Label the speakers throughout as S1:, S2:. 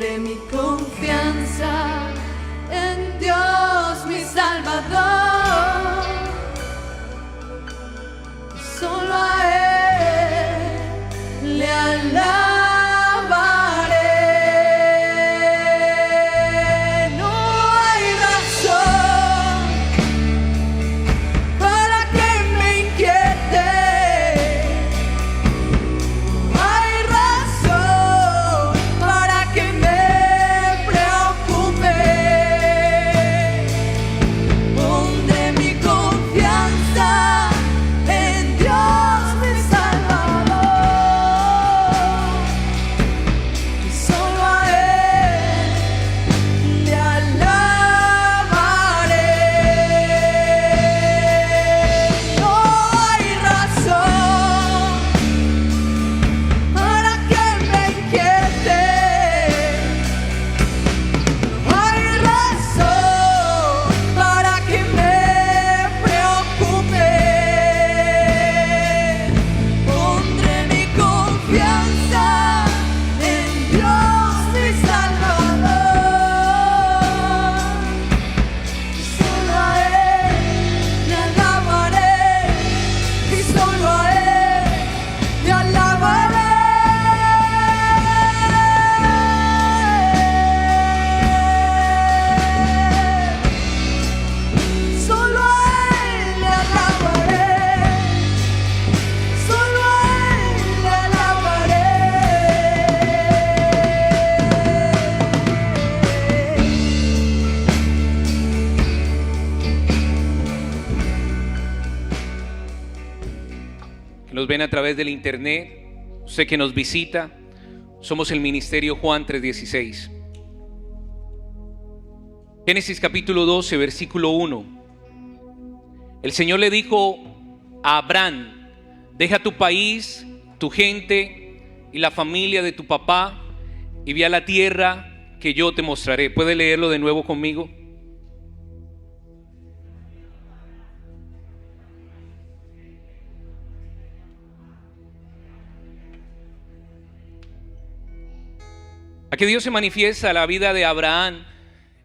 S1: Pondré mi confianza en Dios, mi Salvador. Solo a Él le alabaré. No hay razón para que me inquiete. No hay razón para que me preocupe. Pondré mi confianza en Dios, mi Salvador. Y solo a Él le alabaré. No hay razón para que me inquiete. No hay razón para que me preocupe. Pondré mi confianza en Dios, mi Salvador. Y solo a Él le alabaré. Y solo a Él le alabaré. Solo a Él le alabaré. Solo a Él le alabaré.
S2: Que nos ven a través del internet, usted que nos visita, somos el Ministerio Juan 3:16. Génesis capítulo 12, versículo 1. El Señor le dijo a Abraham: deja tu país, tu gente y la familia de tu papá y ve a la tierra que yo te mostraré. ¿Puede leerlo de nuevo conmigo? Aquí Dios se manifiesta a la vida de Abraham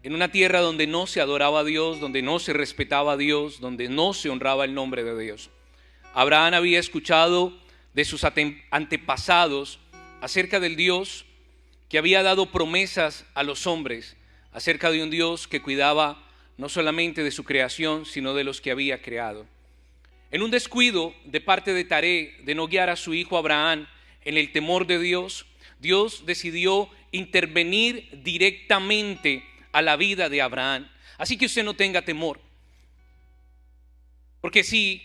S2: en una tierra donde no se adoraba a Dios, donde no se respetaba a Dios, donde no se honraba el nombre de Dios. Abraham había escuchado de sus antepasados acerca del Dios que había dado promesas a los hombres, acerca de un Dios que cuidaba no solamente de su creación, sino de los que había creado. En un descuido de parte de Taré de no guiar a su hijo Abraham en el temor de Dios, Dios decidió intervenir directamente a la vida de Abraham. Así que usted no tenga temor, porque si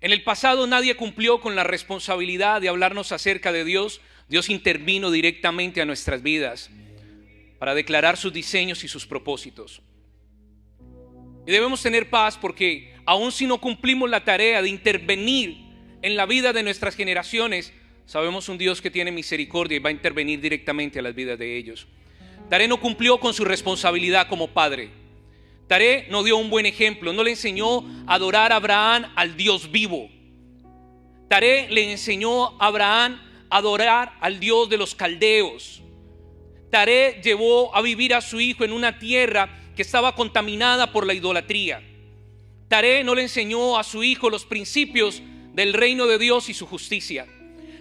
S2: en el pasado nadie cumplió con la responsabilidad de hablarnos acerca de Dios, Dios intervino directamente a nuestras vidas para declarar sus diseños y sus propósitos. Y debemos tener paz, porque aun si no cumplimos la tarea de intervenir en la vida de nuestras generaciones, sabemos un Dios que tiene misericordia y va a intervenir directamente a las vidas de ellos. Taré no cumplió con su responsabilidad como padre. Taré no dio un buen ejemplo, no le enseñó a adorar a Abraham al Dios vivo. Taré le enseñó a Abraham a adorar al Dios de los caldeos. Taré llevó a vivir a su hijo en una tierra que estaba contaminada por la idolatría. Taré no le enseñó a su hijo los principios del reino de Dios y su justicia.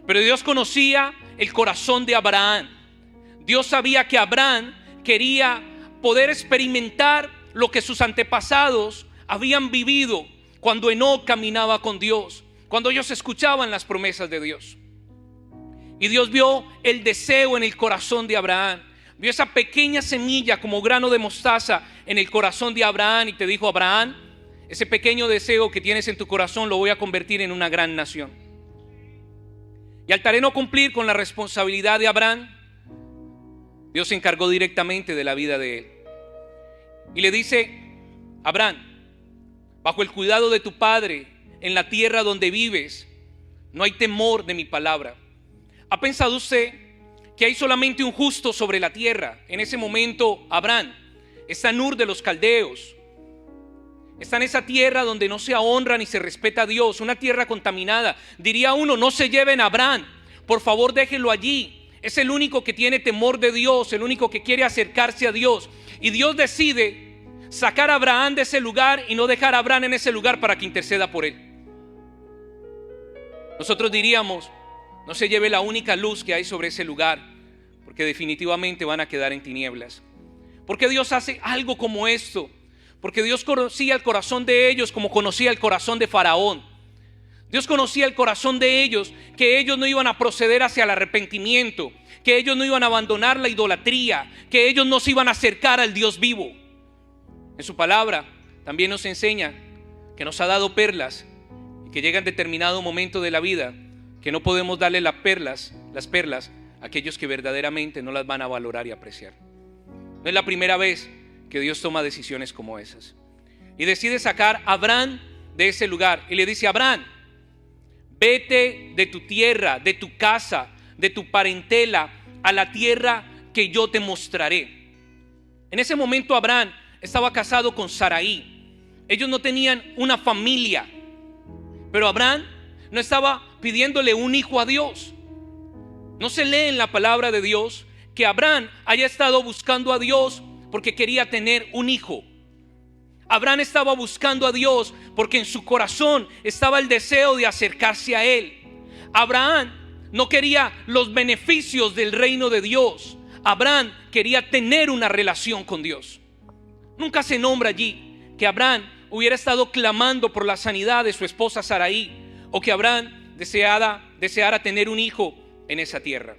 S2: Pero Dios conocía el corazón de Abraham. Dios sabía que Abraham quería poder experimentar lo que sus antepasados habían vivido cuando Enoc caminaba con Dios, cuando ellos escuchaban las promesas de Dios. Y Dios vio el deseo en el corazón de Abraham, vio esa pequeña semilla como grano de mostaza en el corazón de Abraham, y te dijo: Abraham, ese pequeño deseo que tienes en tu corazón lo voy a convertir en una gran nación. Y al Taré no cumplir con la responsabilidad de Abraham, Dios se encargó directamente de la vida de él. Y le dice: Abraham, bajo el cuidado de tu padre, en la tierra donde vives, no hay temor de mi palabra. ¿Ha pensado usted que hay solamente un justo sobre la tierra? En ese momento Abraham está en Ur de los Caldeos. Está en esa tierra donde no se honra ni se respeta a Dios, una tierra contaminada. Diría uno: no se lleven a Abraham, por favor déjenlo allí. es el único que tiene temor de Dios, el único que quiere acercarse a Dios. Y Dios decide sacar a Abraham de ese lugar y no dejar a Abraham en ese lugar para que interceda por él. Nosotros diríamos, no se lleve la única luz que hay sobre ese lugar, porque definitivamente van a quedar en tinieblas. ¿Por qué Dios hace algo como esto? Porque Dios conocía el corazón de ellos como conocía el corazón de Faraón. Dios conocía el corazón de ellos, que ellos no iban a proceder hacia el arrepentimiento, que ellos no iban a abandonar la idolatría, que ellos no se iban a acercar al Dios vivo. En su palabra también nos enseña que nos ha dado perlas y que llega en determinado momento de la vida que no podemos darle las perlas a aquellos que verdaderamente no las van a valorar y apreciar. No es la primera vez que Dios toma decisiones como esas. Y decide sacar a Abraham de ese lugar y le dice: Abraham, vete de tu tierra, de tu casa, de tu parentela, a la tierra que yo te mostraré. En ese momento Abraham estaba casado con Sarai. Ellos no tenían una familia, pero Abraham no estaba pidiéndole un hijo a Dios. No se lee en la palabra de Dios que Abraham haya estado buscando a Dios porque quería tener un hijo. Abraham estaba buscando a Dios porque en su corazón estaba el deseo de acercarse a Él. Abraham no quería los beneficios del reino de Dios. Abraham quería tener una relación con Dios. Nunca se nombra allí que Abraham hubiera estado clamando por la sanidad de su esposa Sarai, o que Abraham deseara tener un hijo en esa tierra.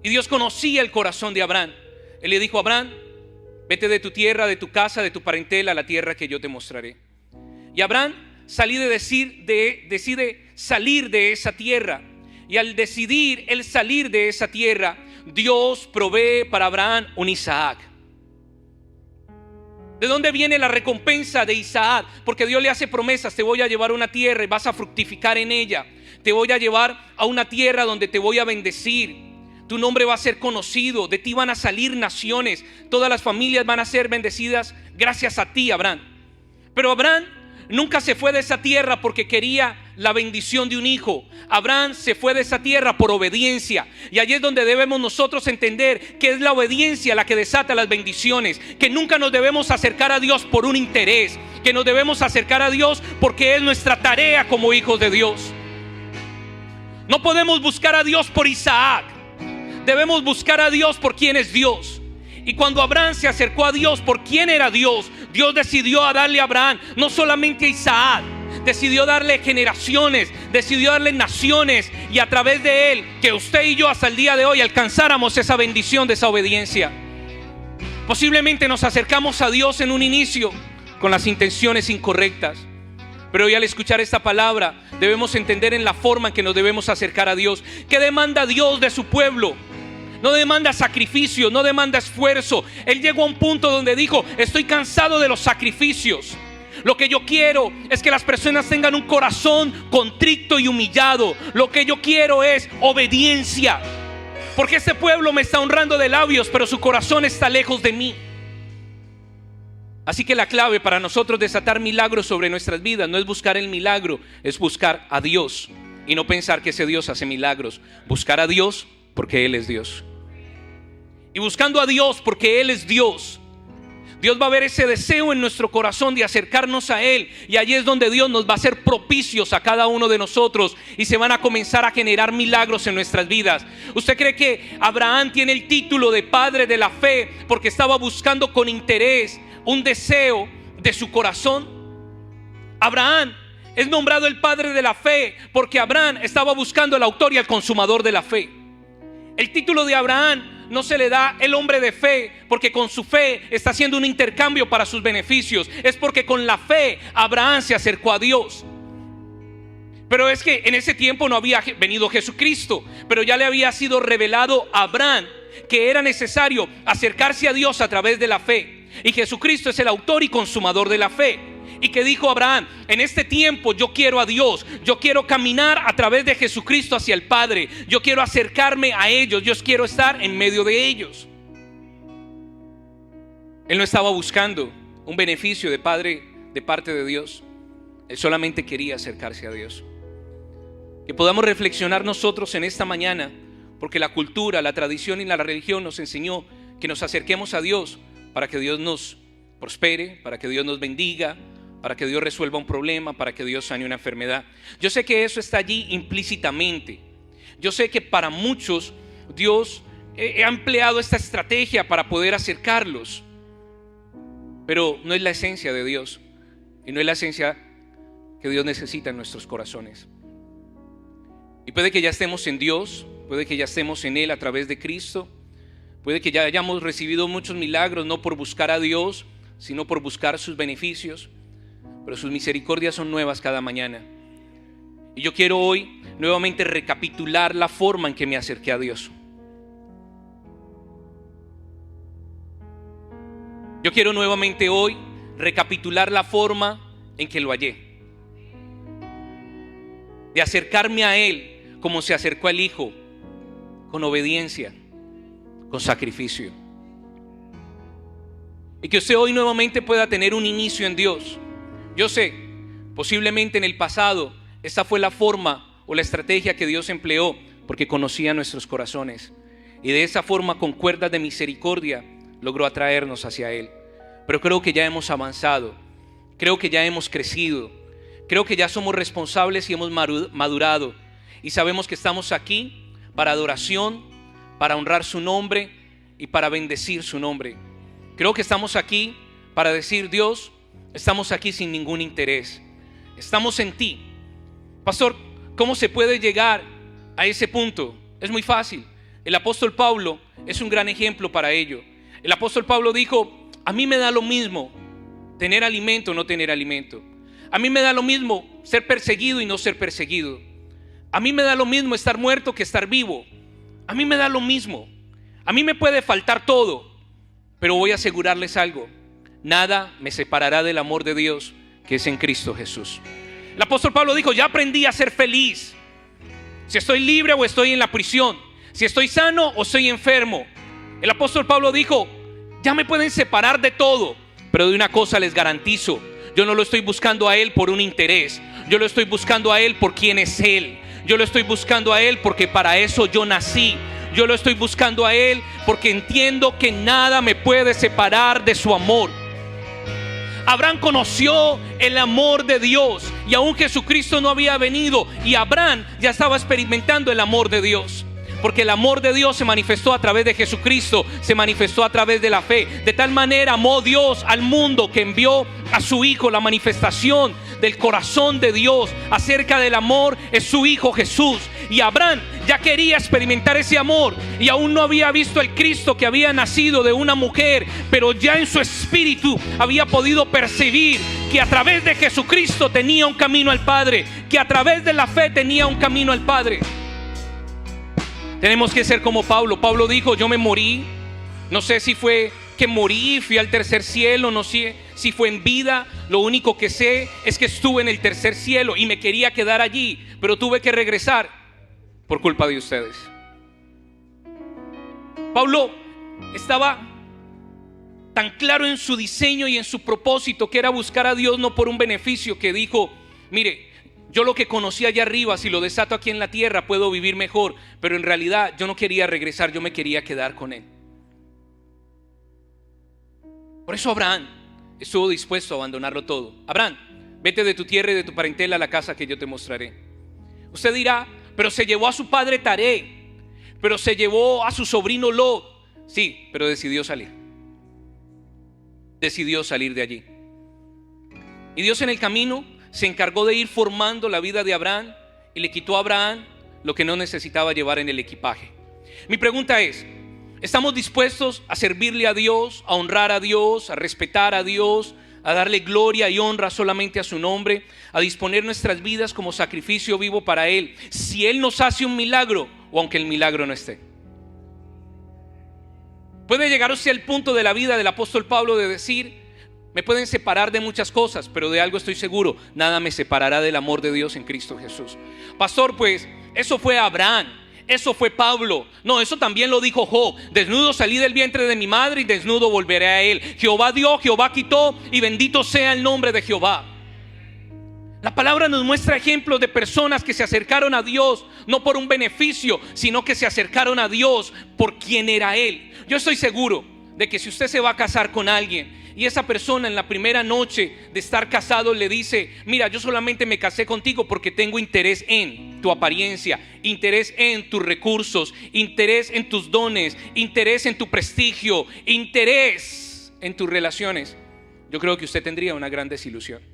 S2: Y Dios conocía el corazón de Abraham. Él le dijo: Abraham, vete de tu tierra, de tu casa, de tu parentela, a la tierra que yo te mostraré. Y Abraham decide salir de esa tierra. Y al decidir él salir de esa tierra, Dios provee para Abraham un Isaac. ¿De dónde viene la recompensa de Isaac? Porque Dios le hace promesas: te voy a llevar a una tierra y vas a fructificar en ella. Te voy a llevar a una tierra donde te voy a bendecir. Tu nombre va a ser conocido, de ti van a salir naciones, todas las familias van a ser bendecidas gracias a ti, Abraham. Pero Abraham nunca se fue de esa tierra porque quería la bendición de un hijo. Abraham se fue de esa tierra por obediencia. Y allí es donde debemos nosotros entender que es la obediencia la que desata las bendiciones. Que nunca nos debemos acercar a Dios por un interés, que nos debemos acercar a Dios porque es nuestra tarea como hijos de Dios. No podemos buscar a Dios por Isaac. Debemos buscar a Dios por quién es Dios. Y cuando Abraham se acercó a Dios por quién era Dios, Dios decidió a darle a Abraham no solamente a Isaac, decidió darle generaciones, decidió darle naciones, y a través de él que usted y yo hasta el día de hoy alcanzáramos esa bendición de esa obediencia. Posiblemente nos acercamos a Dios en un inicio con las intenciones incorrectas, pero hoy al escuchar esta palabra debemos entender en la forma en que nos debemos acercar a Dios. ¿Qué demanda Dios de su pueblo? No demanda sacrificio, no demanda esfuerzo. Él llegó a un punto donde dijo: estoy cansado de los sacrificios. Lo que yo quiero es que las personas tengan un corazón contrito y humillado. Lo que yo quiero es obediencia. Porque este pueblo me está honrando de labios, pero su corazón está lejos de mí. Así que la clave para nosotros desatar milagros sobre nuestras vidas no es buscar el milagro, es buscar a Dios. Y no pensar que ese Dios hace milagros. Buscar a Dios porque Él es Dios. Y buscando a Dios porque Él es Dios, Dios va a ver ese deseo en nuestro corazón de acercarnos a Él. Y allí es donde Dios nos va a hacer propicios a cada uno de nosotros, y se van a comenzar a generar milagros en nuestras vidas. ¿Usted cree que Abraham tiene el título de padre de la fe porque estaba buscando con interés un deseo de su corazón? Abraham es nombrado el padre de la fe porque Abraham estaba buscando el autor y el consumador de la fe. El título de Abraham no se le da el hombre de fe porque con su fe está haciendo un intercambio para sus beneficios. Es porque con la fe Abraham se acercó a Dios. Pero es que en ese tiempo no había venido Jesucristo, pero ya le había sido revelado a Abraham que era necesario acercarse a Dios a través de la fe. Y Jesucristo es el autor y consumador de la fe. Y que dijo Abraham: en este tiempo yo quiero a Dios, yo quiero caminar a través de Jesucristo hacia el Padre, yo quiero acercarme a ellos, yo quiero estar en medio de ellos. Él no estaba buscando un beneficio de parte de Dios. Él solamente quería acercarse a Dios. Que podamos reflexionar nosotros en esta mañana porque la cultura, la tradición y la religión nos enseñó que nos acerquemos a Dios para que Dios nos prospere, para que Dios nos bendiga, para que Dios resuelva un problema, para que Dios sane una enfermedad. Yo sé que eso está allí implícitamente. Yo sé que para muchos Dios ha empleado esta estrategia para poder acercarlos, pero no es la esencia de Dios y no es la esencia que Dios necesita en nuestros corazones. Y puede que ya estemos en Dios, puede que ya estemos en Él a través de Cristo, puede que ya hayamos recibido muchos milagros, no por buscar a Dios, sino por buscar sus beneficios, pero sus misericordias son nuevas cada mañana. Y yo quiero hoy nuevamente recapitular la forma en que me acerqué a Dios. Yo quiero nuevamente hoy recapitular la forma en que lo hallé, de acercarme a Él como se acercó al Hijo, con obediencia, con sacrificio. Y que usted hoy nuevamente pueda tener un inicio en Dios. Yo sé, posiblemente en el pasado esta fue la forma o la estrategia que Dios empleó porque conocía nuestros corazones, y de esa forma, con cuerdas de misericordia, logró atraernos hacia Él. Pero creo que ya hemos avanzado, creo que ya hemos crecido, creo que ya somos responsables y hemos madurado, y sabemos que estamos aquí para adoración, para honrar su nombre y para bendecir su nombre. Creo que estamos aquí para decir: Dios, estamos aquí sin ningún interés, estamos en ti. Pastor, ¿cómo se puede llegar a ese punto? Es muy fácil. El apóstol Pablo es un gran ejemplo para ello. El apóstol Pablo dijo: a mí me da lo mismo tener alimento o no tener alimento. A mí me da lo mismo ser perseguido y no ser perseguido. A mí me da lo mismo estar muerto que estar vivo. A mí me da lo mismo. A mí me puede faltar todo, pero voy a asegurarles algo: nada me separará del amor de Dios que es en Cristo Jesús. El apóstol Pablo dijo: ya aprendí a ser feliz, si estoy libre o estoy en la prisión, si estoy sano o estoy enfermo. El apóstol Pablo dijo: ya me pueden separar de todo, pero de una cosa les garantizo: yo no lo estoy buscando a Él por un interés, yo lo estoy buscando a Él por quién es Él. Yo lo estoy buscando a Él porque para eso yo nací. Yo lo estoy buscando a Él porque entiendo que nada me puede separar de su amor. Abraham conoció el amor de Dios, y aún Jesucristo no había venido, y Abraham ya estaba experimentando el amor de Dios, porque el amor de Dios se manifestó a través de Jesucristo, se manifestó a través de la fe. De tal manera amó Dios al mundo que envió a su Hijo. La manifestación del corazón de Dios acerca del amor es su Hijo Jesús. Y Abraham ya quería experimentar ese amor, y aún no había visto el Cristo que había nacido de una mujer, pero ya en su espíritu había podido percibir que a través de Jesucristo tenía un camino al Padre, que a través de la fe tenía un camino al Padre. Tenemos que ser como Pablo. Pablo dijo: yo me morí, no sé si fue que morí, fui al tercer cielo, no sé si fue en vida. Lo único que sé es que estuve en el tercer cielo y me quería quedar allí, pero tuve que regresar por culpa de ustedes. Pablo estaba tan claro en su diseño y en su propósito, que era buscar a Dios no por un beneficio, que dijo: mire, yo lo que conocí allá arriba, si lo desato aquí en la tierra, puedo vivir mejor. Pero en realidad yo no quería regresar, yo me quería quedar con Él. Por eso Abraham estuvo dispuesto a abandonarlo todo. Abraham, vete de tu tierra y de tu parentela a la casa que yo te mostraré. Usted dirá: pero se llevó a su padre Taré, pero se llevó a su sobrino Lot. Sí, pero decidió salir. Decidió salir de allí. Y Dios en el camino se encargó de ir formando la vida de Abraham, y le quitó a Abraham lo que no necesitaba llevar en el equipaje. Mi pregunta es: ¿estamos dispuestos a servirle a Dios, a honrar a Dios, a respetar a Dios, a darle gloria y honra solamente a su nombre, a disponer nuestras vidas como sacrificio vivo para Él, si Él nos hace un milagro o aunque el milagro no esté? Puede llegar usted al punto de la vida del apóstol Pablo de decir: me pueden separar de muchas cosas, pero de algo estoy seguro: nada me separará del amor de Dios en Cristo Jesús. Pastor, pues eso fue Abraham, eso fue Pablo. No, eso también lo dijo Job: desnudo salí del vientre de mi madre y desnudo volveré a él. Jehová dio, Jehová quitó, y bendito sea el nombre de Jehová. La palabra nos muestra ejemplos de personas que se acercaron a Dios no por un beneficio, sino que se acercaron a Dios por quien era Él. Yo estoy seguro de que si usted se va a casar con alguien y esa persona en la primera noche de estar casado le dice: mira, yo solamente me casé contigo porque tengo interés en tu apariencia, interés en tus recursos, interés en tus dones, interés en tu prestigio, interés en tus relaciones, yo creo que usted tendría una gran desilusión.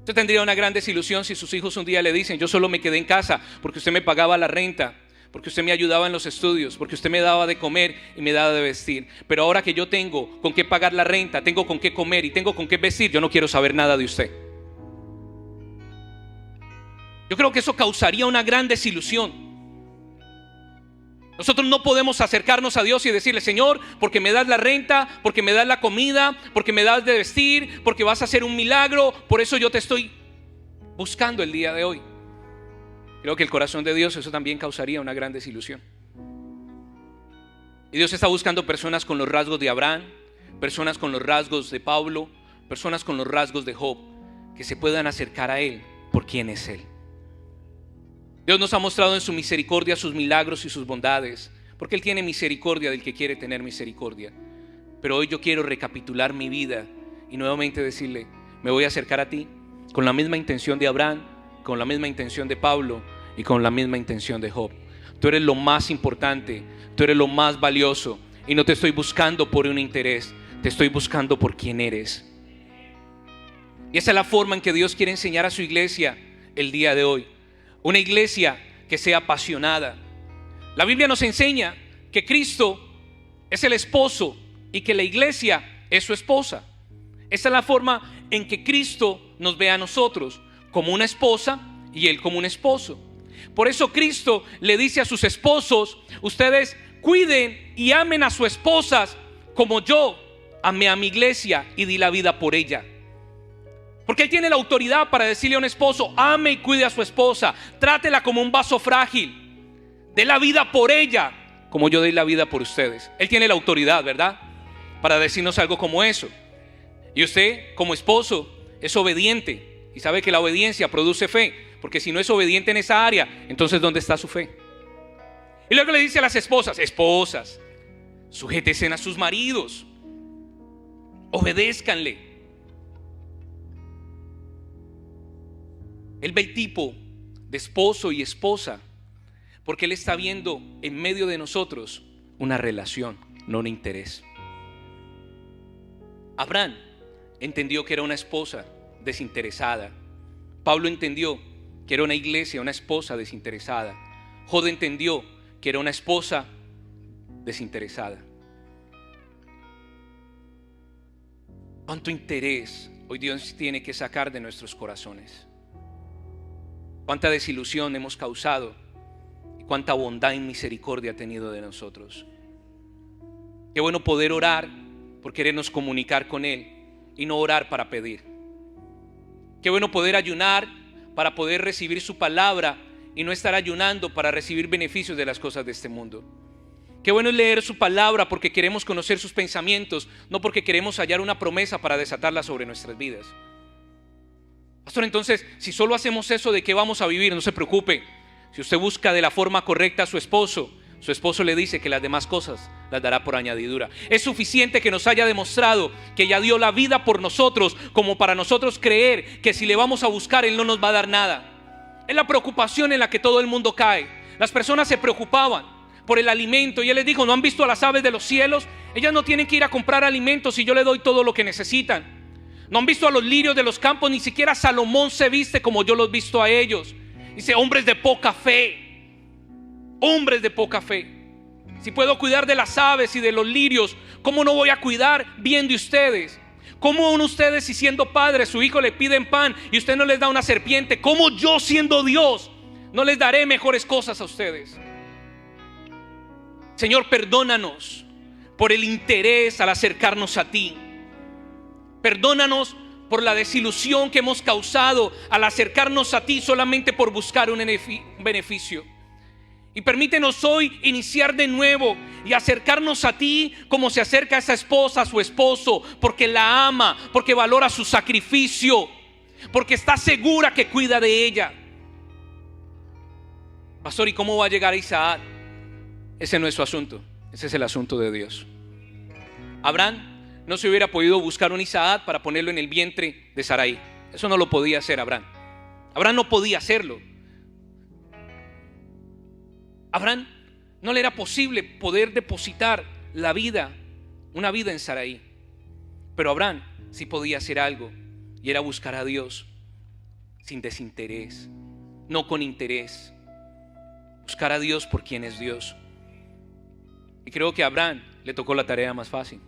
S2: Usted tendría una gran desilusión si sus hijos un día le dicen: yo solo me quedé en casa porque usted me pagaba la renta, porque usted me ayudaba en los estudios, porque usted me daba de comer y me daba de vestir, pero ahora que yo tengo con qué pagar la renta, tengo con qué comer y tengo con qué vestir, yo no quiero saber nada de usted. Yo creo que eso causaría una gran desilusión. Nosotros no podemos acercarnos a Dios y decirle: Señor, porque me das la renta, porque me das la comida, porque me das de vestir, porque vas a hacer un milagro, por eso yo te estoy buscando el día de hoy. Creo que el corazón de Dios, eso también causaría una gran desilusión. Y Dios está buscando personas con los rasgos de Abraham, personas con los rasgos de Pablo, personas con los rasgos de Job, que se puedan acercar a Él por quién es Él. Dios nos ha mostrado en su misericordia sus milagros y sus bondades, porque Él tiene misericordia del que quiere tener misericordia. Pero hoy yo quiero recapitular mi vida y nuevamente decirle: me voy a acercar a ti con la misma intención de Abraham, con la misma intención de Pablo y con la misma intención de Job. Tú eres lo más importante, tú eres lo más valioso, y no te estoy buscando por un interés, te estoy buscando por quién eres. Y esa es la forma en que Dios quiere enseñar a su iglesia el día de hoy. Una iglesia que sea apasionada. La Biblia nos enseña que Cristo es el esposo y que la iglesia es su esposa. Esa es la forma en que Cristo nos ve a nosotros, como una esposa y Él como un esposo. Por eso Cristo le dice a sus esposos: ustedes cuiden y amen a sus esposas como yo amé a mi iglesia y di la vida por ella. Porque Él tiene la autoridad para decirle a un esposo: ame y cuide a su esposa, trátela como un vaso frágil, dé la vida por ella como yo di la vida por ustedes. Él tiene la autoridad, ¿verdad?, para decirnos algo como eso. Y usted como esposo es obediente y sabe que la obediencia produce fe, porque si no es obediente en esa área, entonces ¿dónde está su fe? Y luego le dice a las esposas: esposas, sujétense a sus maridos, obedézcanle. Él ve el tipo de esposo y esposa porque Él está viendo en medio de nosotros una relación, no un interés. Abraham entendió que era una esposa desinteresada. Pablo entendió que era una iglesia, una esposa desinteresada. Job entendió que era una esposa desinteresada. ¿Cuánto interés hoy Dios tiene que sacar de nuestros corazones? ¿Cuánta desilusión hemos causado? ¿Y cuánta bondad y misericordia ha tenido de nosotros? Qué bueno poder orar por querernos comunicar con Él y no orar para pedir. Qué bueno poder ayunar para poder recibir su palabra y no estar ayunando para recibir beneficios de las cosas de este mundo. Qué bueno es leer su palabra porque queremos conocer sus pensamientos, no porque queremos hallar una promesa para desatarla sobre nuestras vidas. Pastor, entonces, si solo hacemos eso, ¿de qué vamos a vivir? No se preocupe. Si usted busca de la forma correcta a su esposo le dice que las demás cosas las dará por añadidura. Es suficiente que nos haya demostrado que ya dio la vida por nosotros, como para nosotros creer que si le vamos a buscar, Él no nos va a dar nada. Es la preocupación en la que todo el mundo cae. Las personas se preocupaban por el alimento y Él les dijo: ¿no han visto a las aves de los cielos? Ellas no tienen que ir a comprar alimentos y yo les doy todo lo que necesitan. ¿No han visto a los lirios de los campos? Ni siquiera Salomón se viste como yo los visto a ellos. Dice: hombres de poca fe, hombres de poca fe. Si puedo cuidar de las aves y de los lirios, ¿cómo no voy a cuidar bien de ustedes? ¿Cómo aún ustedes, si siendo padres, su hijo le piden pan y usted no les da una serpiente? ¿Cómo yo, siendo Dios, no les daré mejores cosas a ustedes? Señor, perdónanos por el interés al acercarnos a ti. Perdónanos por la desilusión que hemos causado al acercarnos a ti solamente por buscar un beneficio. Y permítenos hoy iniciar de nuevo y acercarnos a ti como se acerca a esa esposa, a su esposo, porque la ama, porque valora su sacrificio, porque está segura que cuida de ella. Pastor, ¿y cómo va a llegar Isaac? Ese no es su asunto, ese es el asunto de Dios. Abraham no se hubiera podido buscar un Isaac para ponerlo en el vientre de Sarai. Eso no lo podía hacer Abraham. Abraham no podía hacerlo. Abraham no le era posible poder depositar la vida, una vida en Sarai. Pero Abraham sí podía hacer algo, y era buscar a Dios sin desinterés, no con interés. Buscar a Dios por quien es Dios. Y creo que a Abraham le tocó la tarea más fácil.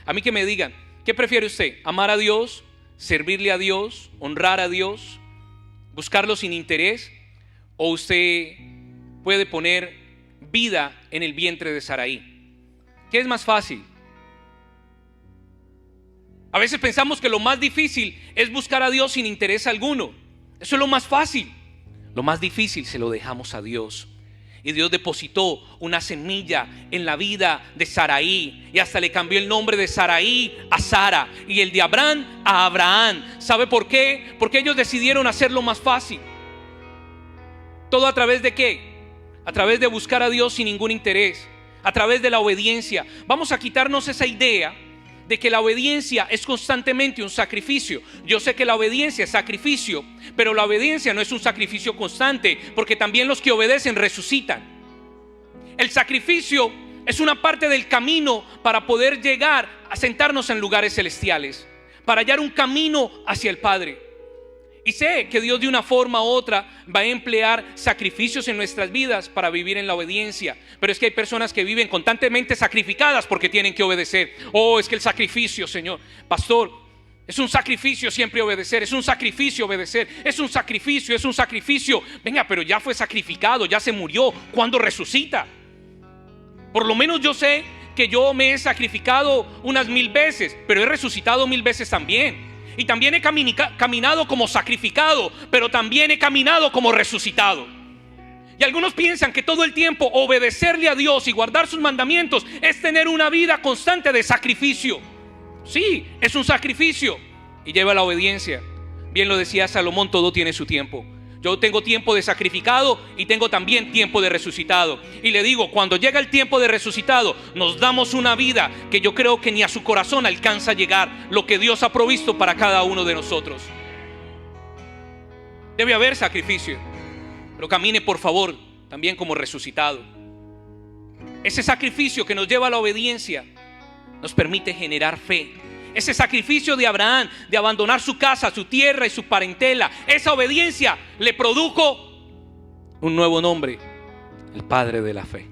S2: A mí que me digan, ¿qué prefiere usted? ¿Amar a Dios? ¿Servirle a Dios? ¿Honrar a Dios? ¿Buscarlo sin interés? ¿O usted puede poner vida en el vientre de Sarai? ¿Qué es más fácil? A veces pensamos que lo más difícil es buscar a Dios sin interés alguno. Eso es lo más fácil. Lo más difícil se lo dejamos a Dios. Y Dios depositó una semilla en la vida de Sarai, y hasta le cambió el nombre de Sarai a Sara, y el de Abraham a Abraham. ¿Sabe por qué? Porque ellos decidieron hacerlo más fácil. ¿Todo a través de qué? A través de buscar a Dios sin ningún interés, a través de la obediencia. Vamos a quitarnos esa idea de que la obediencia es constantemente un sacrificio. Yo sé que la obediencia es sacrificio, pero la obediencia no es un sacrificio constante, porque también los que obedecen resucitan. El sacrificio es una parte del camino para poder llegar a sentarnos en lugares celestiales, para hallar un camino hacia el Padre. Y sé que Dios de una forma u otra va a emplear sacrificios en nuestras vidas para vivir en la obediencia. Pero es que hay personas que viven constantemente sacrificadas porque tienen que obedecer. Oh, es que el sacrificio, Señor, pastor, es un sacrificio siempre obedecer. Es un sacrificio obedecer. Es un sacrificio, es un sacrificio. Venga, pero ya fue sacrificado, ya se murió. ¿Cuándo resucita? Por lo menos yo sé que yo me he sacrificado unas 1000 veces, pero he resucitado 1000 veces también. Y también he caminado como sacrificado, pero también he caminado como resucitado. Y algunos piensan que todo el tiempo obedecerle a Dios y guardar sus mandamientos es tener una vida constante de sacrificio. Sí, es un sacrificio y lleva la obediencia. Bien lo decía Salomón, todo tiene su tiempo. Yo tengo tiempo de sacrificado y tengo también tiempo de resucitado. Y le digo, cuando llega el tiempo de resucitado, nos damos una vida que yo creo que ni a su corazón alcanza a llegar lo que Dios ha provisto para cada uno de nosotros. Debe haber sacrificio, pero camine por favor también como resucitado. Ese sacrificio que nos lleva a la obediencia nos permite generar fe. Ese sacrificio de Abraham, de abandonar su casa, su tierra y su parentela, esa obediencia le produjo un nuevo nombre: el Padre de la Fe.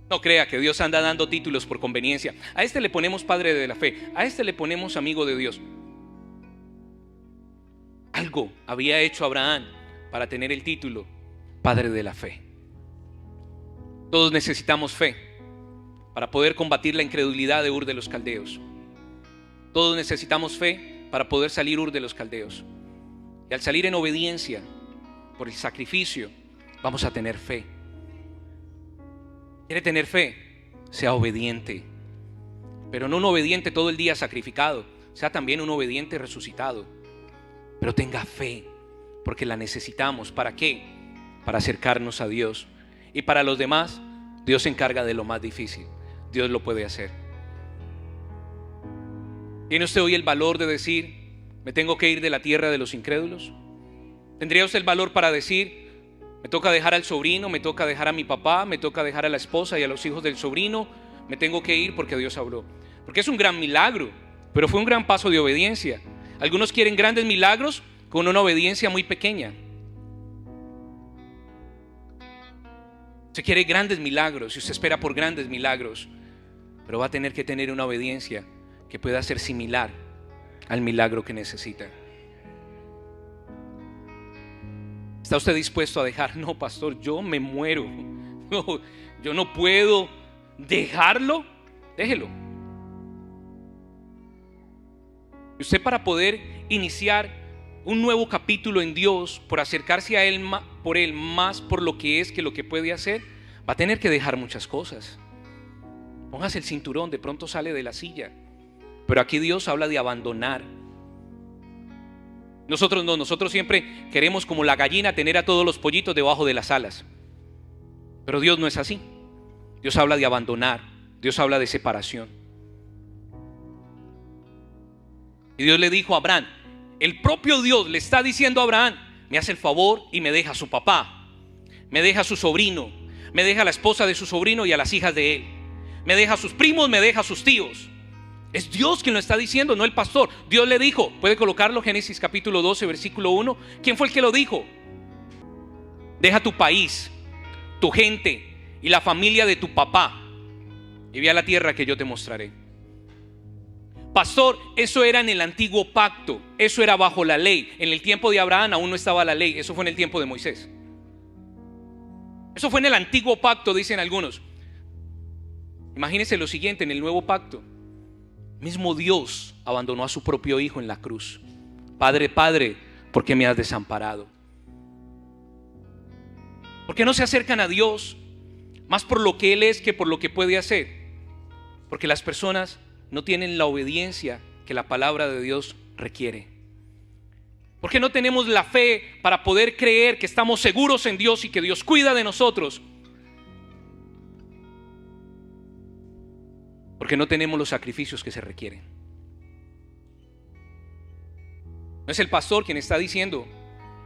S2: No crea que Dios anda dando títulos por conveniencia. A este le ponemos Padre de la Fe, a este le ponemos amigo de Dios. Algo había hecho Abraham para tener el título Padre de la Fe. Todos necesitamos fe para poder combatir la incredulidad de Ur de los Caldeos. Todos necesitamos fe para poder salir Ur de los Caldeos. Y al salir en obediencia por el sacrificio, vamos a tener fe. ¿Quiere tener fe? Sea obediente. Pero no un obediente todo el día sacrificado, sea también un obediente resucitado. Pero tenga fe, porque la necesitamos. ¿Para qué? Para acercarnos a Dios. Y para los demás, Dios se encarga de lo más difícil. Dios lo puede hacer. ¿Tiene usted hoy el valor de decir: me tengo que ir de la tierra de los incrédulos? ¿Tendría usted el valor para decir: me toca dejar al sobrino, me toca dejar a mi papá, me toca dejar a la esposa y a los hijos del sobrino, me tengo que ir porque Dios habló? Porque es un gran milagro, pero fue un gran paso de obediencia. Algunos quieren grandes milagros con una obediencia muy pequeña. Usted quiere grandes milagros y usted espera por grandes milagros, pero va a tener que tener una obediencia que pueda ser similar al milagro que necesita. ¿Está usted dispuesto a dejar? No, pastor, yo me muero. No, yo no puedo dejarlo. Déjelo. Usted, para poder iniciar un nuevo capítulo en Dios, por acercarse a Él, por Él más por lo que es que lo que puede hacer, va a tener que dejar muchas cosas. Póngase el cinturón, de pronto sale de la silla. Pero aquí Dios habla de abandonar. Nosotros no, nosotros siempre queremos como la gallina tener a todos los pollitos debajo de las alas. Pero Dios no es así. Dios habla de abandonar, Dios habla de separación. Y Dios le dijo a Abraham, el propio Dios le está diciendo a Abraham, me hace el favor y me deja a su papá, me deja a su sobrino, me deja a la esposa de su sobrino y a las hijas de él, me deja a sus primos, me deja a sus tíos. Es Dios quien lo está diciendo, no el pastor. Dios le dijo, puede colocarlo, Génesis capítulo 12 versículo 1. ¿Quién fue el que lo dijo? Deja tu país, tu gente y la familia de tu papá y ve a la tierra que yo te mostraré. Pastor, eso era en el antiguo pacto, eso era bajo la ley. En el tiempo de Abraham aún no estaba la ley, eso fue en el tiempo de Moisés. Eso fue en el antiguo pacto, dicen algunos. Imagínense lo siguiente, en el nuevo pacto, mismo Dios abandonó a su propio hijo en la cruz. Padre, Padre, ¿por qué me has desamparado? ¿Por qué no se acercan a Dios más por lo que Él es que por lo que puede hacer? Porque las personas no tienen la obediencia que la palabra de Dios requiere. ¿Por qué no tenemos la fe para poder creer que estamos seguros en Dios y que Dios cuida de nosotros? Porque no tenemos los sacrificios que se requieren. No es el pastor quien está diciendo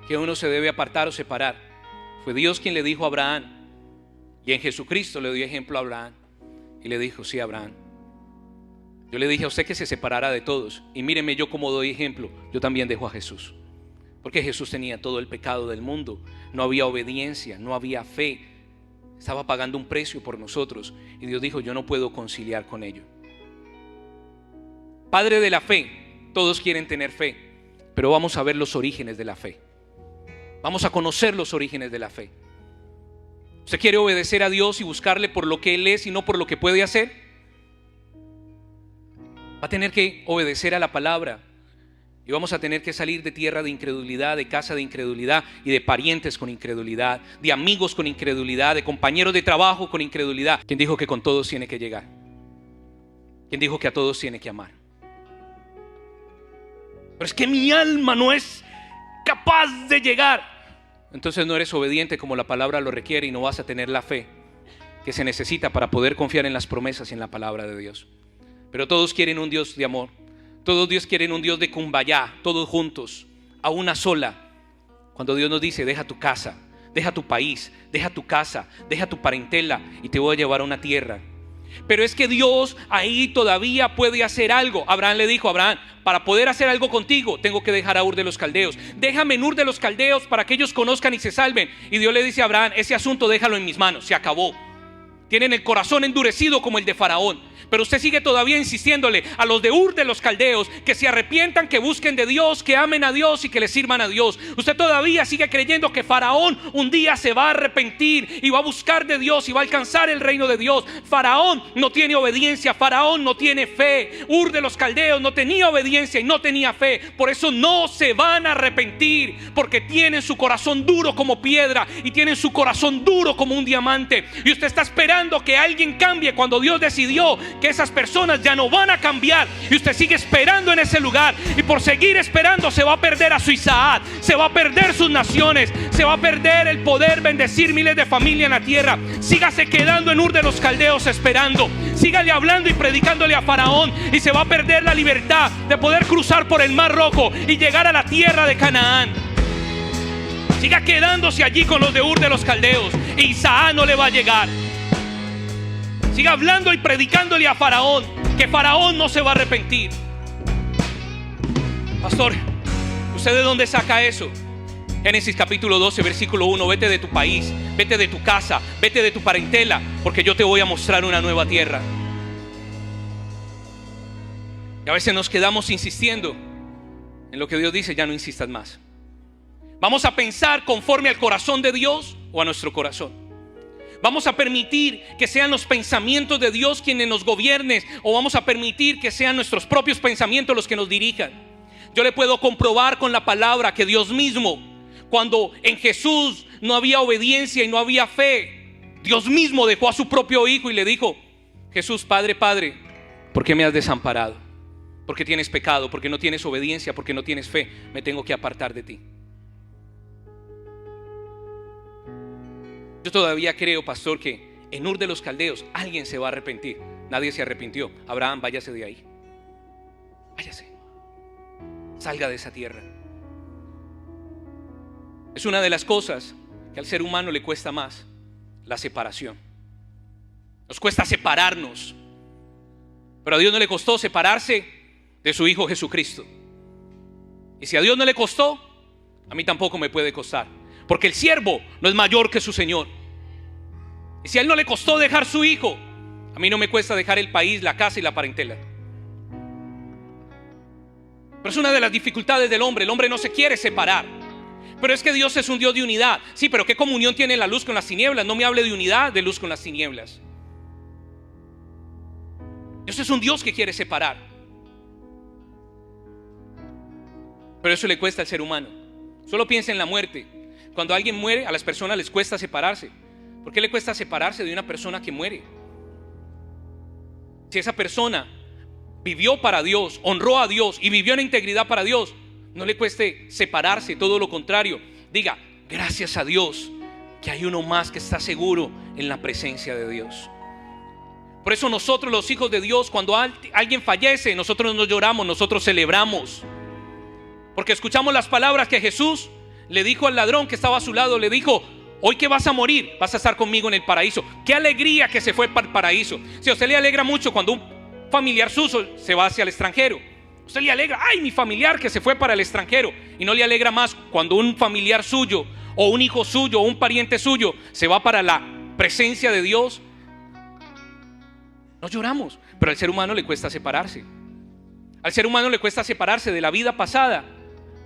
S2: que uno se debe apartar o separar. Fue Dios quien le dijo a Abraham, y en Jesucristo le dio ejemplo a Abraham y le dijo, sí, Abraham, yo le dije a usted que se separara de todos, y míreme yo como doy ejemplo, yo también dejo a Jesús, porque Jesús tenía todo el pecado del mundo, no había obediencia, no había fe, estaba pagando un precio por nosotros, y Dios dijo, yo no puedo conciliar con ello. Padre de la fe, todos quieren tener fe, pero vamos a ver los orígenes de la fe, vamos a conocer los orígenes de la fe. ¿Usted quiere obedecer a Dios y buscarle por lo que Él es y no por lo que puede hacer? Va a tener que obedecer a la palabra y vamos a tener que salir de tierra de incredulidad, de casa de incredulidad y de parientes con incredulidad, de amigos con incredulidad, de compañeros de trabajo con incredulidad. ¿Quién dijo que con todos tiene que llegar? ¿Quién dijo que a todos tiene que amar? Pero es que mi alma no es capaz de llegar. Entonces no eres obediente como la palabra lo requiere y no vas a tener la fe que se necesita para poder confiar en las promesas y en la palabra de Dios. Pero todos quieren un Dios de amor, todos Dios quieren un Dios de Cumbayá, todos juntos, a una sola. Cuando Dios nos dice, deja tu casa, deja tu país, deja tu casa, deja tu parentela y te voy a llevar a una tierra. Pero es que Dios ahí todavía puede hacer algo. Abraham le dijo, Abraham, para poder hacer algo contigo tengo que dejar a Ur de los Caldeos. Déjame en Ur de los Caldeos para que ellos conozcan y se salven. Y Dios le dice a Abraham, ese asunto déjalo en mis manos, se acabó. Tienen el corazón endurecido como el de Faraón. Pero usted sigue todavía insistiéndole a los de Ur de los Caldeos que se arrepientan, que busquen de Dios, que amen a Dios y que le sirvan a Dios. Usted todavía sigue creyendo que Faraón un día se va a arrepentir y va a buscar de Dios y va a alcanzar el reino de Dios. Faraón no tiene obediencia, Faraón no tiene fe. Ur de los Caldeos no tenía obediencia y no tenía fe. Por eso no se van a arrepentir, porque tienen su corazón duro como piedra y tienen su corazón duro como un diamante. Y usted está esperando que alguien cambie cuando Dios decidió que esas personas ya no van a cambiar, y usted sigue esperando en ese lugar, y por seguir esperando se va a perder a su Isaac, se va a perder sus naciones, se va a perder el poder bendecir miles de familias en la tierra. Sígase quedando en Ur de los Caldeos esperando, sígale hablando y predicándole a Faraón, y se va a perder la libertad de poder cruzar por el Mar Rojo y llegar a la tierra de Canaán. Siga quedándose allí con los de Ur de los Caldeos, e Isaac no le va a llegar. Siga hablando y predicándole a Faraón que Faraón no se va a arrepentir. Pastor, ¿usted de dónde saca eso? Génesis capítulo 12 versículo 1. Vete de tu país, vete de tu casa, vete de tu parentela, porque yo te voy a mostrar una nueva tierra. Y a veces nos quedamos insistiendo en lo que Dios dice, ya no insistas más. Vamos a pensar conforme al corazón de Dios o a nuestro corazón. Vamos a permitir que sean los pensamientos de Dios quienes nos gobiernen, o vamos a permitir que sean nuestros propios pensamientos los que nos dirijan. Yo le puedo comprobar con la palabra que Dios mismo, cuando en Jesús no había obediencia y no había fe, Dios mismo dejó a su propio hijo y le dijo: Jesús, Padre, ¿por qué me has desamparado? Porque tienes pecado, porque no tienes obediencia, porque no tienes fe, me tengo que apartar de ti. Yo todavía creo, pastor, que en Ur de los Caldeos alguien se va a arrepentir. Nadie se arrepintió. Abraham, váyase de ahí. Váyase. Salga de esa tierra. Es una de las cosas que al ser humano le cuesta más: la separación. Nos cuesta separarnos. Pero a Dios no le costó separarse de su Hijo Jesucristo. Y si a Dios no le costó, a mí tampoco me puede costar. Porque el siervo no es mayor que su Señor. Y si a Él no le costó dejar su hijo, a mí no me cuesta dejar el país, la casa y la parentela. Pero es una de las dificultades del hombre. El hombre no se quiere separar. Pero es que Dios es un Dios de unidad. Sí, pero ¿qué comunión tiene la luz con las tinieblas? No me hable de unidad de luz con las tinieblas. Dios es un Dios que quiere separar. Pero eso le cuesta al ser humano. Solo piensa en la muerte. Cuando alguien muere, a las personas les cuesta separarse. ¿Por qué le cuesta separarse de una persona que muere? Si esa persona vivió para Dios, honró a Dios y vivió en integridad para Dios, no le cueste separarse, todo lo contrario. Diga: gracias a Dios que hay uno más que está seguro en la presencia de Dios. Por eso nosotros, los hijos de Dios, cuando alguien fallece, nosotros no lloramos, nosotros celebramos. Porque escuchamos las palabras que Jesús le dijo al ladrón que estaba a su lado. Le dijo: hoy que vas a morir, vas a estar conmigo en el paraíso. Qué alegría que se fue para el paraíso. Si a usted le alegra mucho cuando un familiar suyo se va hacia el extranjero, usted le alegra: ay, mi familiar que se fue para el extranjero. Y no le alegra más cuando un familiar suyo, o un hijo suyo, o un pariente suyo se va para la presencia de Dios. No lloramos. Pero al ser humano le cuesta separarse. Al ser humano le cuesta separarse de la vida pasada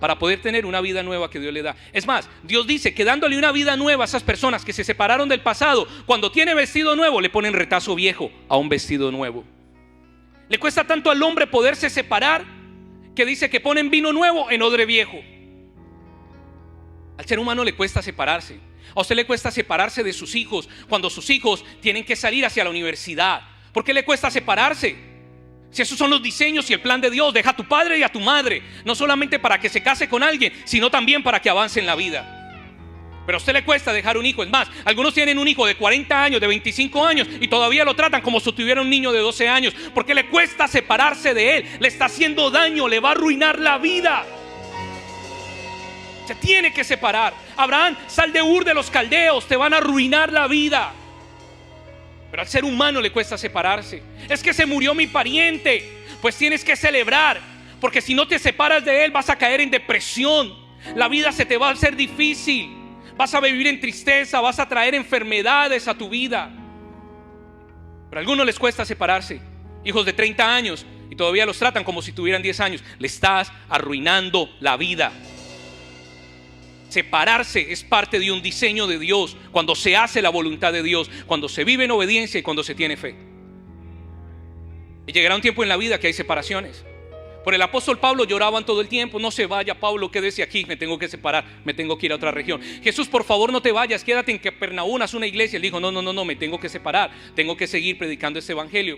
S2: para poder tener una vida nueva que Dios le da. Es más, Dios dice que dándole una vida nueva a esas personas que se separaron del pasado, cuando tiene vestido nuevo, le ponen retazo viejo a un vestido nuevo. Le cuesta tanto al hombre poderse separar que dice que ponen vino nuevo en odre viejo. Al ser humano le cuesta separarse. A usted le cuesta separarse de sus hijos cuando sus hijos tienen que salir hacia la universidad. ¿Por qué le cuesta separarse? Si esos son los diseños y el plan de Dios. Deja a tu padre y a tu madre, no solamente para que se case con alguien, sino también para que avance en la vida. Pero a usted le cuesta dejar un hijo. Es más, algunos tienen un hijo de 40 años, de 25 años, y todavía lo tratan como si tuviera un niño de 12 años. Porque le cuesta separarse de él. Le está haciendo daño, le va a arruinar la vida. Se tiene que separar. Abraham, sal de Ur de los Caldeos, te van a arruinar la vida. Pero al ser humano le cuesta separarse. Es que se murió mi pariente. Pues tienes que celebrar, porque si no te separas de él vas a caer en depresión. La vida se te va a hacer difícil. Vas a vivir en tristeza, vas a traer enfermedades a tu vida. Pero a algunos les cuesta separarse. Hijos de 30 años y todavía los tratan como si tuvieran 10 años. Le estás arruinando la vida. Separarse es parte de un diseño de Dios. Cuando se hace la voluntad de Dios, cuando se vive en obediencia y cuando se tiene fe. Y llegará un tiempo en la vida que hay separaciones. Por el apóstol Pablo lloraban todo el tiempo: no se vaya Pablo, quédese aquí, me tengo que separar, me tengo que ir a otra región. Jesús, por favor no te vayas, quédate en Capernaum, haz una iglesia. Él dijo: no, me tengo que separar, tengo que seguir predicando este evangelio.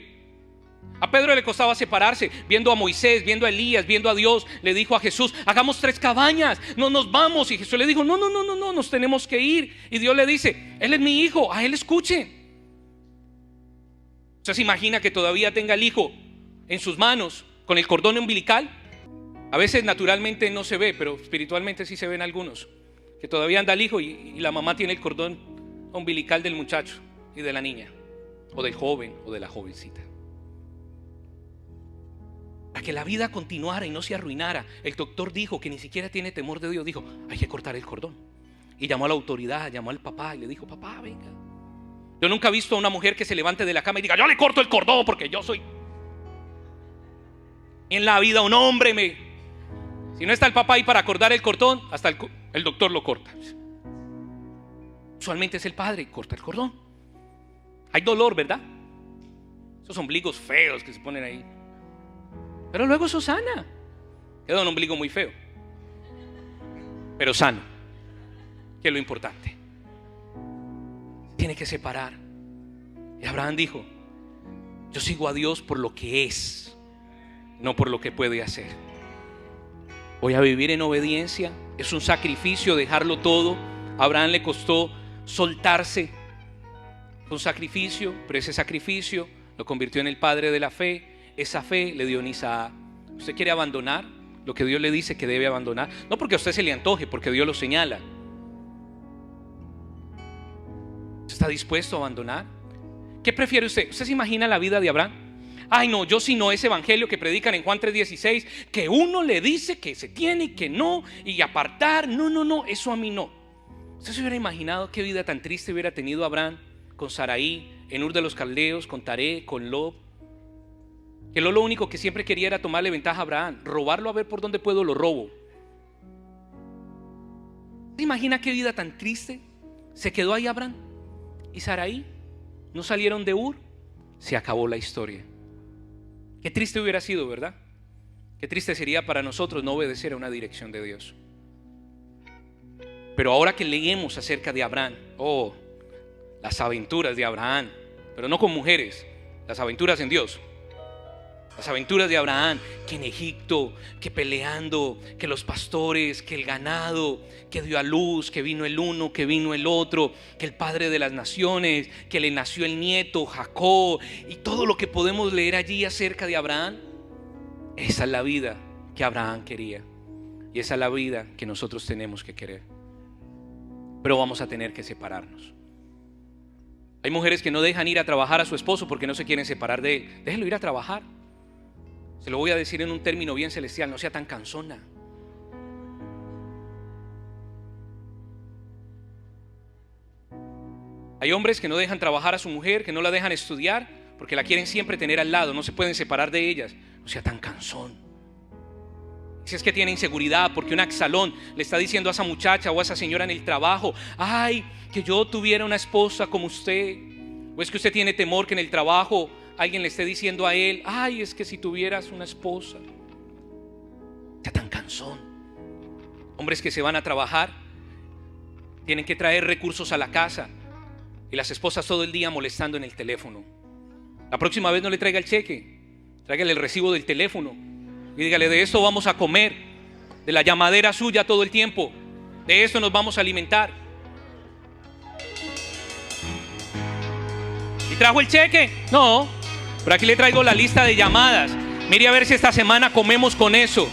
S2: A Pedro le costaba separarse, viendo a Moisés, viendo a Elías, viendo a Dios. Le dijo a Jesús: hagamos 3 cabañas, no nos vamos. Y Jesús le dijo: no, nos tenemos que ir. Y Dios le dice: él es mi hijo, a él escuchen. ¿Usted se imagina que todavía tenga el hijo en sus manos con el cordón umbilical? A veces naturalmente no se ve, pero espiritualmente sí se ven algunos, que todavía anda el hijo y la mamá tiene el cordón umbilical del muchacho y de la niña, o del joven o de la jovencita. Para que la vida continuara y no se arruinara, el doctor dijo que ni siquiera tiene temor de Dios. Dijo: hay que cortar el cordón. Y llamó a la autoridad, llamó al papá y le dijo: papá, venga. Yo nunca he visto a una mujer que se levante de la cama y diga: yo le corto el cordón porque yo soy. En la vida un hombre si no está el papá ahí para cortar el cordón, hasta el doctor lo corta. Usualmente es el padre, corta el cordón. Hay dolor, ¿verdad? Esos ombligos feos que se ponen ahí. Pero luego eso sana. Queda un ombligo muy feo, pero sano, que es lo importante. Tiene que separar. Y Abraham dijo: yo sigo a Dios por lo que es, no por lo que puede hacer. Voy a vivir en obediencia. Es un sacrificio dejarlo todo. A Abraham le costó soltarse. Fue un sacrificio, pero ese sacrificio lo convirtió en el padre de la fe. Esa fe le dio en Isaac. ¿Usted quiere abandonar lo que Dios le dice que debe abandonar? No porque a usted se le antoje, porque Dios lo señala. ¿Está dispuesto a abandonar? ¿Qué prefiere usted? ¿Usted se imagina la vida de Abraham? Ay no, yo si no, ese evangelio que predican en Juan 3:16, que uno le dice que se tiene y que no, y apartar. No, eso a mí no. ¿Usted se hubiera imaginado qué vida tan triste hubiera tenido Abraham con Saraí, en Ur de los Caldeos, con Taré, con Lob? Que lo único que siempre quería era tomarle ventaja a Abraham, robarlo, a ver por dónde puedo lo robo. ¿Se imagina qué vida tan triste? Se quedó ahí Abraham y Saraí, no salieron de Ur, se acabó la historia. Qué triste hubiera sido, ¿verdad? Qué triste sería para nosotros no obedecer a una dirección de Dios. Pero ahora que leemos acerca de Abraham, las aventuras de Abraham, pero no con mujeres, las aventuras en Dios. Las aventuras de Abraham, que en Egipto, que peleando, que los pastores, que el ganado, que dio a luz, que vino el uno, que vino el otro, que el padre de las naciones, que le nació el nieto, Jacob, y todo lo que podemos leer allí acerca de Abraham. Esa es la vida que Abraham quería, y esa es la vida que nosotros tenemos que querer. Pero vamos a tener que separarnos. Hay mujeres que no dejan ir a trabajar a su esposo porque no se quieren separar de él. Déjelo ir a trabajar. Se lo voy a decir en un término bien celestial: no sea tan cansona. Hay hombres que no dejan trabajar a su mujer, que no la dejan estudiar porque la quieren siempre tener al lado, no se pueden separar de ellas. No sea tan cansón. Si es que tiene inseguridad porque un axalón le está diciendo a esa muchacha o a esa señora en el trabajo: ay, que yo tuviera una esposa como usted. O es que usted tiene temor que en el trabajo alguien le esté diciendo a él: ay, es que si tuvieras una esposa. Está tan cansón. Hombres que se van a trabajar, tienen que traer recursos a la casa, y las esposas todo el día molestando en el teléfono. La próxima vez no le traiga el cheque, tráigale el recibo del teléfono y dígale: de esto vamos a comer, de la llamadera suya todo el tiempo, de esto nos vamos a alimentar. ¿Y trajo el cheque? No. Pero aquí le traigo la lista de llamadas. Mire a ver si esta semana comemos con eso.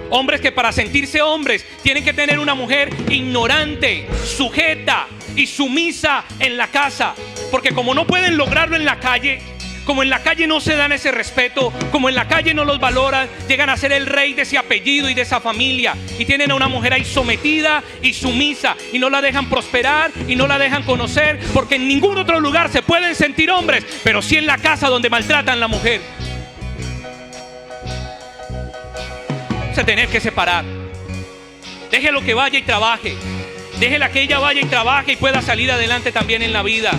S2: Hombres que para sentirse hombres tienen que tener una mujer ignorante, sujeta y sumisa en la casa. Porque como no pueden lograrlo en la calle, como en la calle no se dan ese respeto, como en la calle no los valoran, llegan a ser el rey de ese apellido y de esa familia, y tienen a una mujer ahí sometida y sumisa, y no la dejan prosperar y no la dejan conocer, porque en ningún otro lugar se pueden sentir hombres, pero sí en la casa donde maltratan a la mujer. Se tener que separar. Déjelo que vaya y trabaje, déjela que ella vaya y trabaje y pueda salir adelante también en la vida,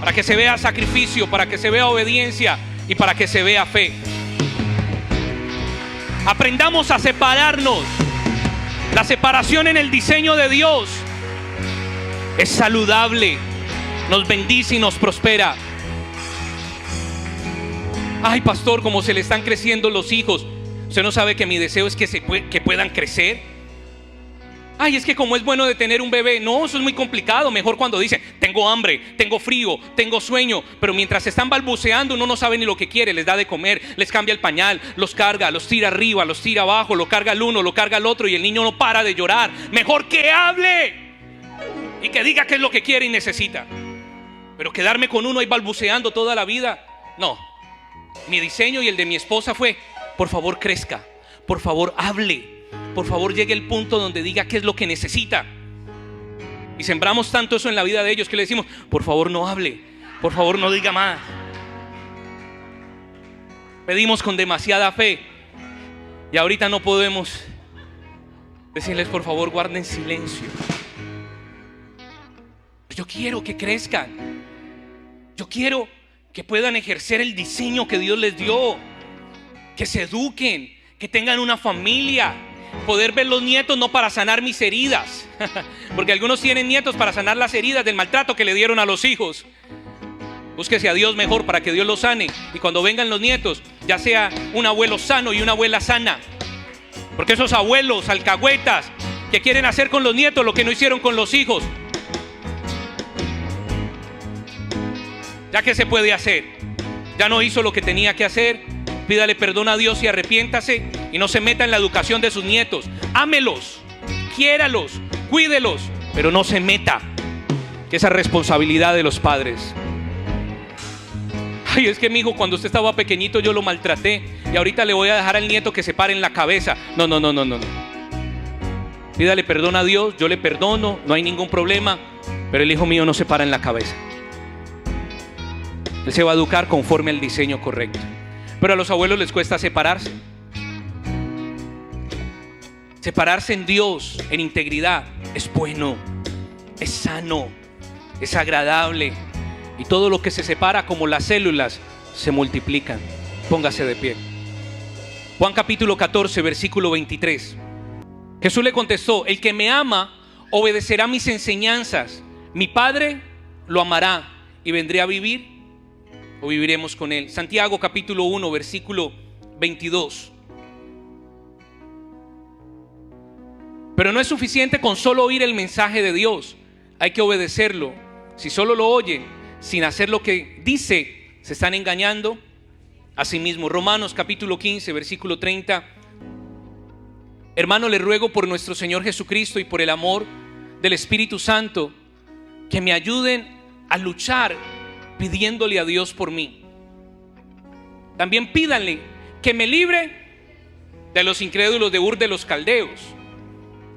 S2: para que se vea sacrificio, para que se vea obediencia y para que se vea fe. Aprendamos a separarnos. La separación en el diseño de Dios es saludable, nos bendice y nos prospera. Ay, pastor, como se le están creciendo los hijos. ¿Usted no sabe que mi deseo es que puedan crecer? Ay, es que como es bueno de tener un bebé. No, eso es muy complicado. Mejor cuando dicen: tengo hambre, tengo frío, tengo sueño. Pero mientras están balbuceando, uno no sabe ni lo que quiere. Les da de comer, les cambia el pañal, los carga, los tira arriba, los tira abajo, lo carga el uno, lo carga el otro, y el niño no para de llorar. Mejor que hable y que diga qué es lo que quiere y necesita. Pero quedarme con uno ahí balbuceando toda la vida, no. Mi diseño y el de mi esposa fue: por favor crezca, por favor hable, por favor llegue el punto donde diga qué es lo que necesita. Y sembramos tanto eso en la vida de ellos que le decimos: por favor no hable, por favor no diga más. Pedimos con demasiada fe y ahorita no podemos decirles: por favor guarden silencio. Yo quiero que crezcan, yo quiero que puedan ejercer el diseño que Dios les dio, que se eduquen, que tengan una familia, poder ver los nietos no para sanar mis heridas, porque algunos tienen nietos para sanar las heridas del maltrato que le dieron a los hijos. Búsquese a Dios mejor para que Dios los sane, y cuando vengan los nietos ya sea un abuelo sano y una abuela sana, porque esos abuelos alcahuetas que quieren hacer con los nietos lo que no hicieron con los hijos, ya que se puede hacer, ya no hizo lo que tenía que hacer. Pídale perdón a Dios y arrepiéntase, y no se meta en la educación de sus nietos. Ámelos, quiéralos, cuídelos, pero no se meta, que esa es responsabilidad de los padres. Ay, es que mi hijo, cuando usted estaba pequeñito yo lo maltraté, y ahorita le voy a dejar al nieto que se pare en la cabeza. No. Pídale perdón a Dios, yo le perdono, no hay ningún problema, pero el hijo mío no se para en la cabeza. Él se va a educar conforme al diseño correcto. Pero a los abuelos les cuesta separarse. Separarse en Dios, en integridad, es bueno, es sano, es agradable. Y todo lo que se separa, como las células, se multiplican. Póngase de pie. Juan capítulo 14, versículo 23. Jesús le contestó: el que me ama obedecerá mis enseñanzas. Mi Padre lo amará y vendré a vivir, o viviremos con él. Santiago capítulo 1, versículo 22. Pero no es suficiente con solo oír el mensaje de Dios, hay que obedecerlo. Si solo lo oyen sin hacer lo que dice, se están engañando a sí mismos. Romanos capítulo 15, versículo 30. Hermano, le ruego por nuestro Señor Jesucristo y por el amor del Espíritu Santo, que me ayuden a luchar pidiéndole a Dios por mí. También pídanle que me libre de los incrédulos de Ur de los Caldeos,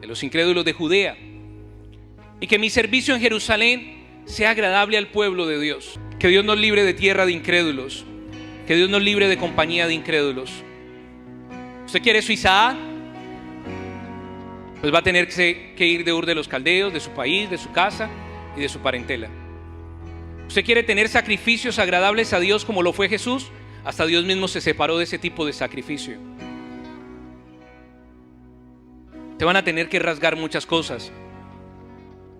S2: de los incrédulos de Judea, y que mi servicio en Jerusalén sea agradable al pueblo de Dios. Que Dios nos libre de tierra de incrédulos, que Dios nos libre de compañía de incrédulos. ¿Usted quiere su Isaac? Pues va a tener que ir de Ur de los Caldeos, de su país, de su casa y de su parentela. ¿Usted quiere tener sacrificios agradables a Dios como lo fue Jesús? Hasta Dios mismo se separó de ese tipo de sacrificio. Te van a tener que rasgar muchas cosas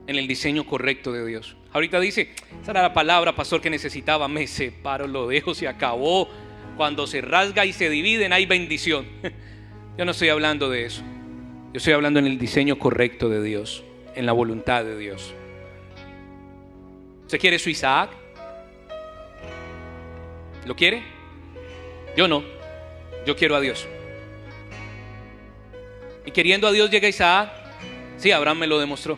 S2: en el diseño correcto de Dios. Ahorita dice: esa era la palabra, pastor, que necesitaba. Me separo, lo dejo, se acabó. Cuando se rasga y se dividen hay bendición. Yo no estoy hablando de eso. Yo estoy hablando en el diseño correcto de Dios, en la voluntad de Dios. ¿Usted quiere su Isaac? ¿Lo quiere? Yo no. Yo quiero a Dios. Y queriendo a Dios llega Isaac. Sí, Abraham me lo demostró.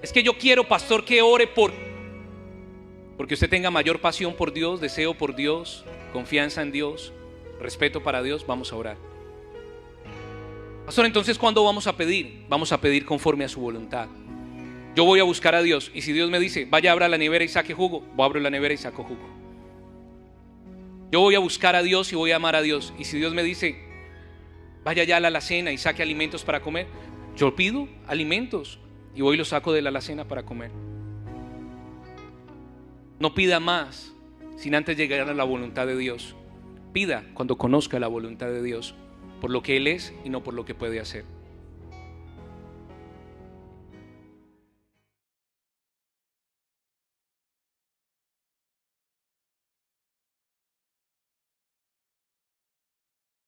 S2: Es que yo quiero, pastor, que ore porque usted tenga mayor pasión por Dios, deseo por Dios, confianza en Dios, respeto para Dios. Vamos a orar. Pastor, entonces, ¿cuándo vamos a pedir? Vamos a pedir conforme a su voluntad. Yo voy a buscar a Dios, y si Dios me dice: vaya, abra la nevera y saque jugo, abro la nevera y saco jugo. Yo voy a buscar a Dios y voy a amar a Dios, y si Dios me dice: vaya ya a la alacena y saque alimentos para comer, yo pido alimentos y voy y los saco de la alacena para comer. No pida más sin antes llegar a la voluntad de Dios. Pida cuando conozca la voluntad de Dios, por lo que Él es y no por lo que puede hacer.